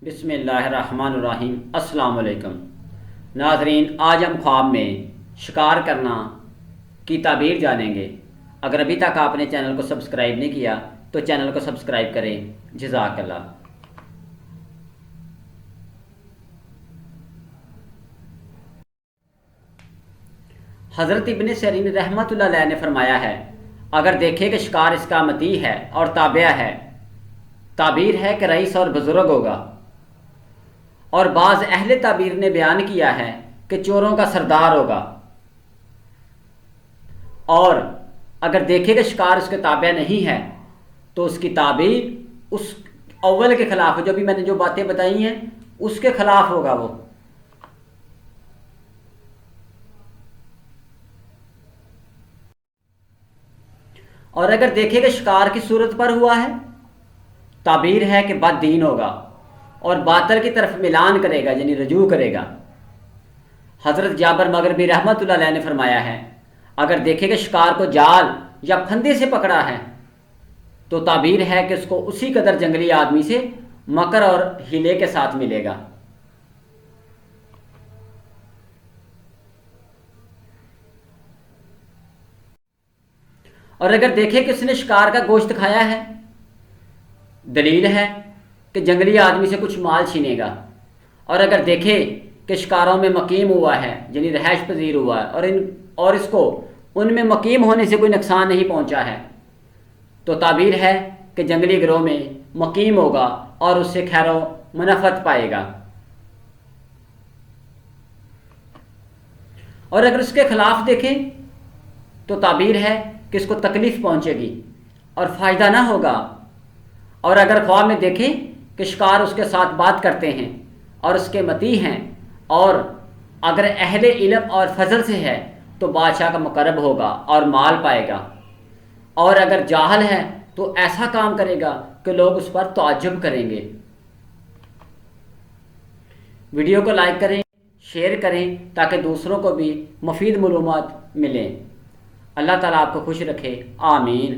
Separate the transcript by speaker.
Speaker 1: بسم اللہ الرحمن الرحیم۔ السلام علیکم ناظرین، آج ہم خواب میں شکار کرنا کی تعبیر جانیں گے۔ اگر ابھی تک آپ نے چینل کو سبسکرائب نہیں کیا تو چینل کو سبسکرائب کریں۔ جزاک اللہ۔ حضرت ابن سیرین رحمۃ اللہ علیہ نے فرمایا ہے، اگر دیکھے کہ شکار اس کا مطیع ہے اور تابع ہے، تعبیر ہے کہ رئیس اور بزرگ ہوگا۔ اور بعض اہل تعبیر نے بیان کیا ہے کہ چوروں کا سردار ہوگا۔ اور اگر دیکھے کہ شکار اس کے تابع نہیں ہے تو اس کی تعبیر اس اول کے خلاف ہے، جو بھی میں نے جو باتیں بتائی ہیں اس کے خلاف ہوگا وہ۔ اور اگر دیکھے کہ شکار کی صورت پر ہوا ہے، تعبیر ہے کہ بد دین ہوگا اور باطل کی طرف ملان کرے گا، یعنی رجوع کرے گا۔ حضرت جابر مغربی رحمۃ اللہ علیہ نے فرمایا ہے، اگر دیکھے کہ شکار کو جال یا پھندے سے پکڑا ہے تو تعبیر ہے کہ اس کو اسی قدر جنگلی آدمی سے مکر اور ہیلے کے ساتھ ملے گا۔ اور اگر دیکھے کہ اس نے شکار کا گوشت کھایا ہے، دلیل ہے کہ جنگلی آدمی سے کچھ مال چھینے گا۔ اور اگر دیکھے کہ شکاروں میں مقیم ہوا ہے، یعنی رہائش پذیر ہوا ہے، اور اس کو ان میں مقیم ہونے سے کوئی نقصان نہیں پہنچا ہے، تو تعبیر ہے کہ جنگلی گروہ میں مقیم ہوگا اور اس سے خیر و منفعت پائے گا۔ اور اگر اس کے خلاف دیکھیں تو تعبیر ہے کہ اس کو تکلیف پہنچے گی اور فائدہ نہ ہوگا۔ اور اگر خواب میں دیکھیں کہ شکار اس کے ساتھ بات کرتے ہیں اور اس کے مطیع ہیں، اور اگر اہل علم اور فضل سے ہے تو بادشاہ کا مقرب ہوگا اور مال پائے گا۔ اور اگر جاہل ہے تو ایسا کام کرے گا کہ لوگ اس پر تعجب کریں گے۔ ویڈیو کو لائک کریں، شیئر کریں تاکہ دوسروں کو بھی مفید معلومات ملیں۔ اللہ تعالیٰ آپ کو خوش رکھے، آمین۔